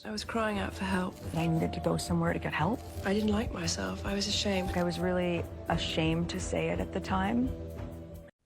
I was crying out for help. I needed to go somewhere to get help. I didn't like myself. I was ashamed. I was really ashamed to say it at the time.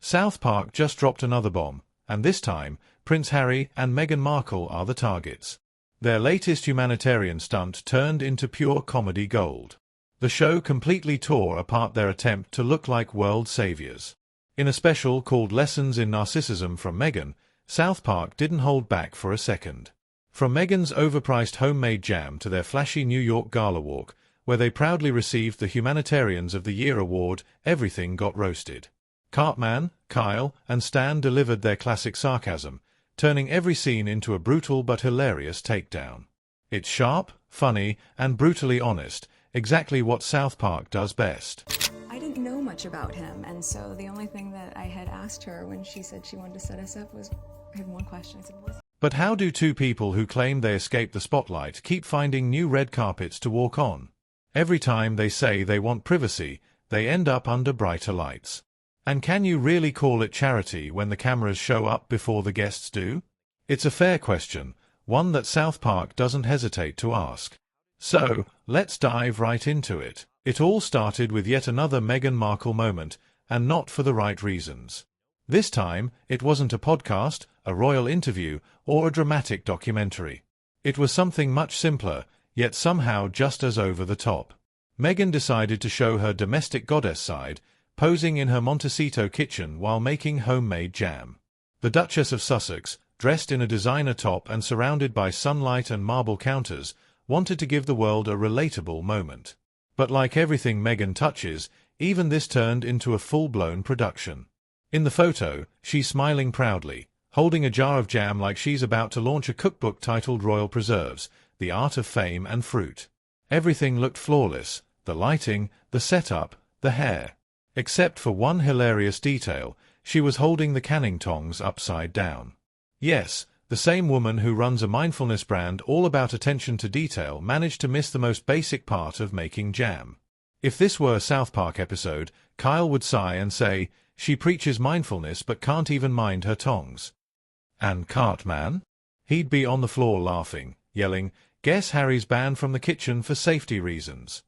South Park just dropped another bomb, and this time, Prince Harry and Meghan Markle are the targets. Their latest humanitarian stunt turned into pure comedy gold. The show completely tore apart their attempt to look like world saviors. In a special called Lessons in Narcissism from Meghan, South Park didn't hold back for a second. From Meghan's overpriced homemade jam to their flashy New York gala walk, where they proudly received the Humanitarians of the Year award, everything got roasted. Cartman, Kyle, and Stan delivered their classic sarcasm, turning every scene into a brutal but hilarious takedown. It's sharp, funny, and brutally honest, exactly what South Park does best. I didn't know much about him, and so the only thing that I had asked her when she said she wanted to set us up was, I had one question. I said, But how do two people who claim they escaped the spotlight keep finding new red carpets to walk on? Every time they say they want privacy, they end up under brighter lights. And can you really call it charity when the cameras show up before the guests do? It's a fair question, one that South Park doesn't hesitate to ask. So, let's dive right into it. It all started with yet another Meghan Markle moment, and not for the right reasons. This time, it wasn't a podcast, a royal interview, or a dramatic documentary. It was something much simpler, yet somehow just as over the top. Meghan decided to show her domestic goddess side, posing in her Montecito kitchen while making homemade jam. The Duchess of Sussex, dressed in a designer top and surrounded by sunlight and marble counters, wanted to give the world a relatable moment. But like everything Meghan touches, even this turned into a full-blown production. In the photo, she's smiling proudly, holding a jar of jam like she's about to launch a cookbook titled Royal Preserves, The Art of Fame and Fruit. Everything looked flawless, the lighting, the setup, the hair. Except for one hilarious detail, she was holding the canning tongs upside down. Yes, the same woman who runs a mindfulness brand all about attention to detail managed to miss the most basic part of making jam. If this were a South Park episode, Kyle would sigh and say, she preaches mindfulness but can't even mind her tongs. And Cartman? He'd be on the floor laughing, yelling, guess Harry's banned from the kitchen for safety reasons.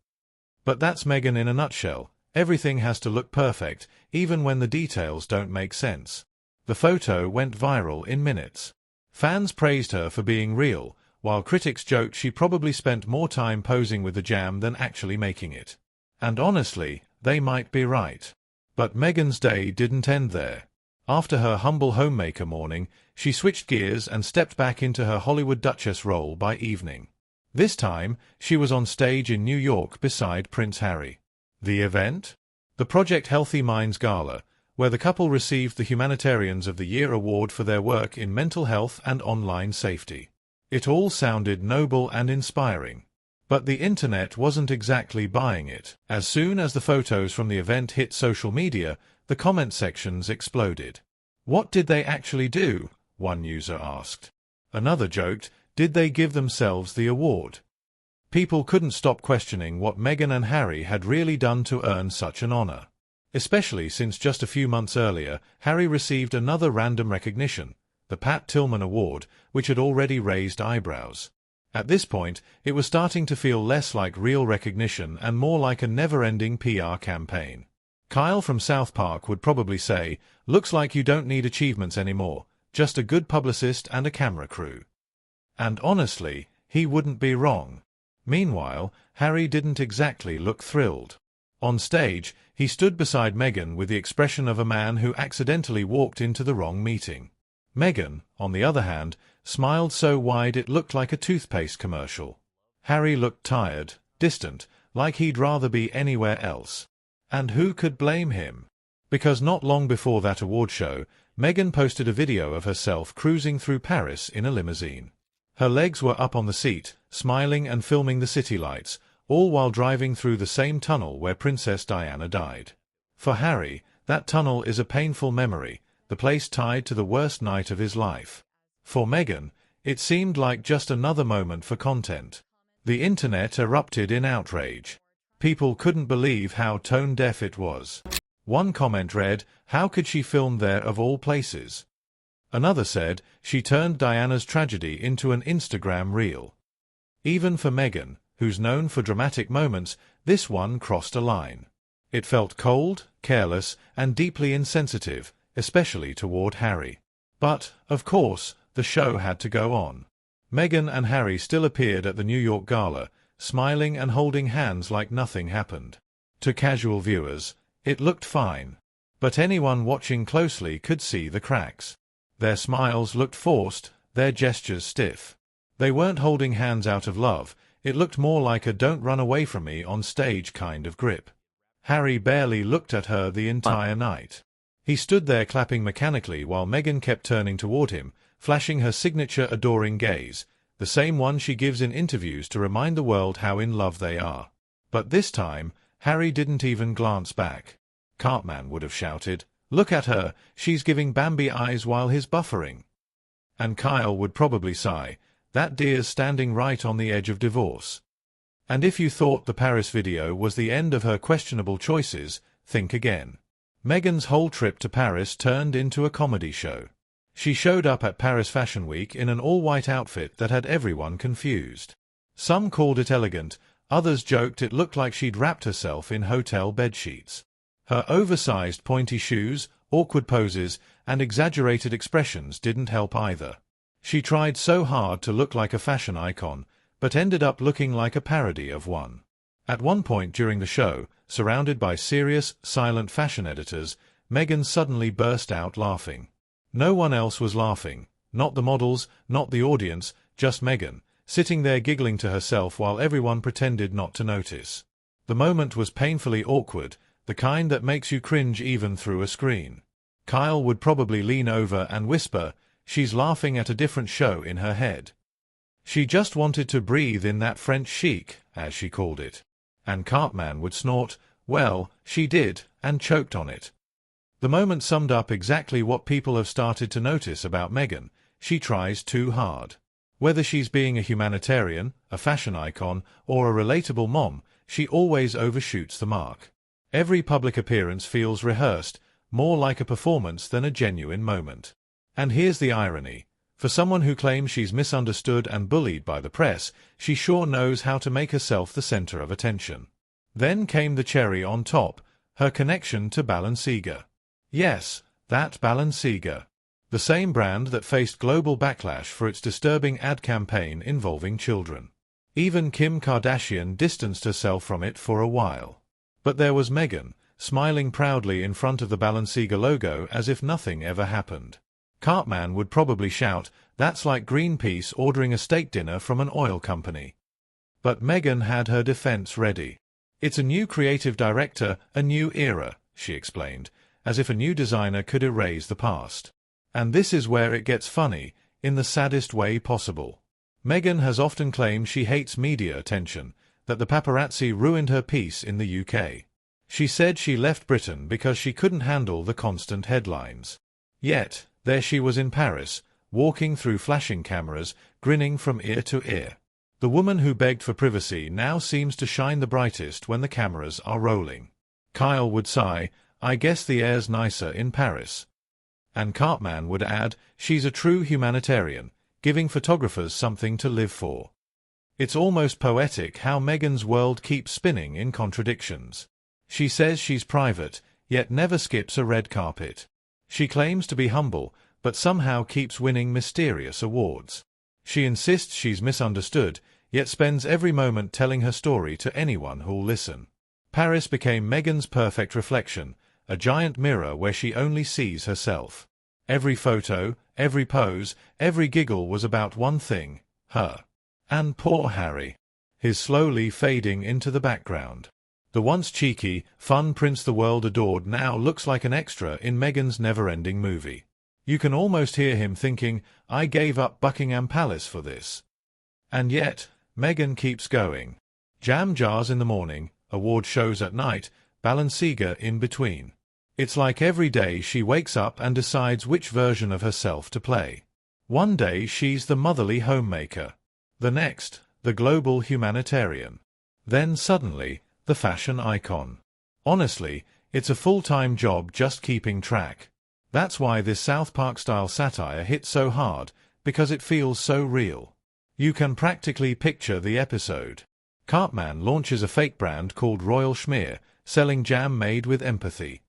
But that's Meghan in a nutshell. Everything has to look perfect, even when the details don't make sense. The photo went viral in minutes. Fans praised her for being real, while critics joked she probably spent more time posing with the jam than actually making it. And honestly, they might be right. But Meghan's day didn't end there. After her humble homemaker morning, she switched gears and stepped back into her Hollywood Duchess role by evening. This time, she was on stage in New York beside Prince Harry. The event? The Project Healthy Minds Gala, where the couple received the Humanitarians of the Year award for their work in mental health and online safety. It all sounded noble and inspiring. But the internet wasn't exactly buying it. As soon as the photos from the event hit social media, the comment sections exploded. What did they actually do? One user asked. Another joked, did they give themselves the award? People couldn't stop questioning what Meghan and Harry had really done to earn such an honor. Especially since just a few months earlier, Harry received another random recognition, the Pat Tillman Award, which had already raised eyebrows. At this point, it was starting to feel less like real recognition and more like a never-ending PR campaign. Kyle from South Park would probably say, looks like you don't need achievements anymore, just a good publicist and a camera crew. And honestly, he wouldn't be wrong. Meanwhile, Harry didn't exactly look thrilled. On stage, he stood beside Meghan with the expression of a man who accidentally walked into the wrong meeting. Meghan, on the other hand, smiled so wide it looked like a toothpaste commercial. Harry looked tired, distant, like he'd rather be anywhere else. And who could blame him? Because not long before that award show, Meghan posted a video of herself cruising through Paris in a limousine. Her legs were up on the seat, smiling and filming the city lights, all while driving through the same tunnel where Princess Diana died. For Harry, that tunnel is a painful memory, the place tied to the worst night of his life. For Meghan, it seemed like just another moment for content. The internet erupted in outrage. People couldn't believe how tone-deaf it was. One comment read, how could she film there of all places? Another said, she turned Diana's tragedy into an Instagram reel. Even for Meghan, who's known for dramatic moments, this one crossed a line. It felt cold, careless, and deeply insensitive, especially toward Harry. But, of course, the show had to go on. Meghan and Harry still appeared at the New York gala, smiling and holding hands like nothing happened. To casual viewers, it looked fine. But anyone watching closely could see the cracks. Their smiles looked forced, their gestures stiff. They weren't holding hands out of love, it looked more like a "don't run away from me" on stage kind of grip. Harry barely looked at her the entire night. He stood there clapping mechanically while Meghan kept turning toward him, flashing her signature adoring gaze, the same one she gives in interviews to remind the world how in love they are. But this time, Harry didn't even glance back. Cartman would have shouted, "Look at her, she's giving Bambi eyes," while he's buffering. And Kyle would probably sigh, "That dear's standing right on the edge of divorce." And if you thought the Paris video was the end of her questionable choices, think again. Meghan's whole trip to Paris turned into a comedy show. She showed up at Paris Fashion Week in an all-white outfit that had everyone confused. Some called it elegant, others joked it looked like she'd wrapped herself in hotel bedsheets. Her oversized pointy shoes, awkward poses, and exaggerated expressions didn't help either. She tried so hard to look like a fashion icon, but ended up looking like a parody of one. At one point during the show, surrounded by serious, silent fashion editors, Meghan suddenly burst out laughing. No one else was laughing, not the models, not the audience, just Meghan, sitting there giggling to herself while everyone pretended not to notice. The moment was painfully awkward, the kind that makes you cringe even through a screen. Kyle would probably lean over and whisper, "She's laughing at a different show in her head. She just wanted to breathe in that French chic," as she called it. And Cartman would snort, "Well, she did, and choked on it." The moment summed up exactly what people have started to notice about Meghan: she tries too hard. Whether she's being a humanitarian, a fashion icon, or a relatable mom, she always overshoots the mark. Every public appearance feels rehearsed, more like a performance than a genuine moment. And here's the irony. For someone who claims she's misunderstood and bullied by the press, she sure knows how to make herself the center of attention. Then came the cherry on top, her connection to Balenciaga. Yes, that Balenciaga. The same brand that faced global backlash for its disturbing ad campaign involving children. Even Kim Kardashian distanced herself from it for a while. But there was Meghan, smiling proudly in front of the Balenciaga logo as if nothing ever happened. Cartman would probably shout, "That's like Greenpeace ordering a steak dinner from an oil company." But Meghan had her defense ready. "It's a new creative director, a new era," she explained, as if a new designer could erase the past. And this is where it gets funny, in the saddest way possible. Meghan has often claimed she hates media attention, that the paparazzi ruined her peace in the UK. She said she left Britain because she couldn't handle the constant headlines. Yet, there she was in Paris, walking through flashing cameras, grinning from ear to ear. The woman who begged for privacy now seems to shine the brightest when the cameras are rolling. Kyle would sigh, "I guess the air's nicer in Paris." And Cartman would add, "She's a true humanitarian, giving photographers something to live for." It's almost poetic how Meghan's world keeps spinning in contradictions. She says she's private, yet never skips a red carpet. She claims to be humble, but somehow keeps winning mysterious awards. She insists she's misunderstood, yet spends every moment telling her story to anyone who'll listen. Paris became Meghan's perfect reflection, a giant mirror where she only sees herself. Every photo, every pose, every giggle was about one thing: her. And poor Harry. His slowly fading into the background. The once cheeky, fun prince the world adored now looks like an extra in Meghan's never-ending movie. You can almost hear him thinking, "I gave up Buckingham Palace for this." And yet, Meghan keeps going. Jam jars in the morning, award shows at night, Balenciaga in between. It's like every day she wakes up and decides which version of herself to play. One day she's the motherly homemaker. The next, the global humanitarian. Then suddenly, the fashion icon. Honestly, it's a full-time job just keeping track. That's why this South Park-style satire hits so hard, because it feels so real. You can practically picture the episode. Cartman launches a fake brand called Royal Schmear, selling jam made with empathy.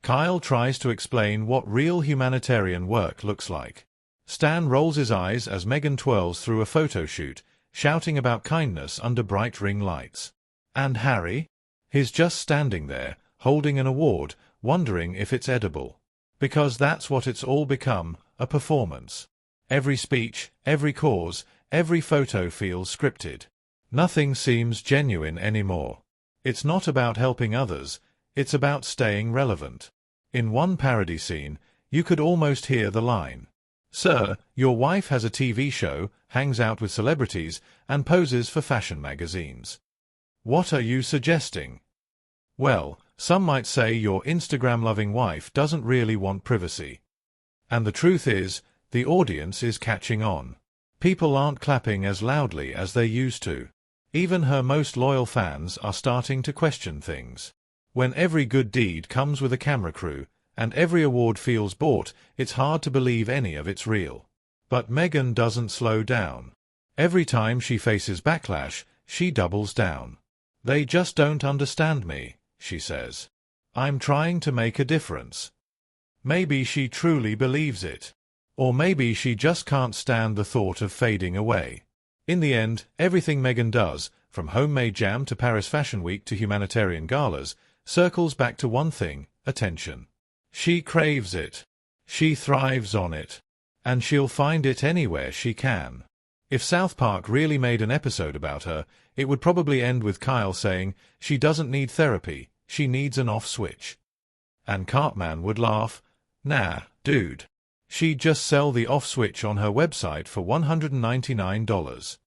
Kyle tries to explain what real humanitarian work looks like. Stan rolls his eyes as Meghan twirls through a photo shoot, shouting about kindness under bright ring lights. And Harry? He's just standing there, holding an award, wondering if it's edible. Because that's what it's all become, a performance. Every speech, every cause, every photo feels scripted. Nothing seems genuine anymore. It's not about helping others, it's about staying relevant. In one parody scene, you could almost hear the line, "Sir, your wife has a TV show, hangs out with celebrities, and poses for fashion magazines. What are you suggesting?" Well, some might say your Instagram-loving wife doesn't really want privacy. And the truth is, the audience is catching on. People aren't clapping as loudly as they used to. Even her most loyal fans are starting to question things. When every good deed comes with a camera crew, and every award feels bought, it's hard to believe any of it's real. But Meghan doesn't slow down. Every time she faces backlash, she doubles down. "They just don't understand me," she says. "I'm trying to make a difference." Maybe she truly believes it. Or maybe she just can't stand the thought of fading away. In the end, everything Meghan does, from homemade jam to Paris Fashion Week to humanitarian galas, circles back to one thing: attention. She craves it. She thrives on it. And she'll find it anywhere she can. If South Park really made an episode about her, it would probably end with Kyle saying, "She doesn't need therapy, she needs an off switch." And Cartman would laugh, "Nah, dude. She'd just sell the off switch on her website for $199.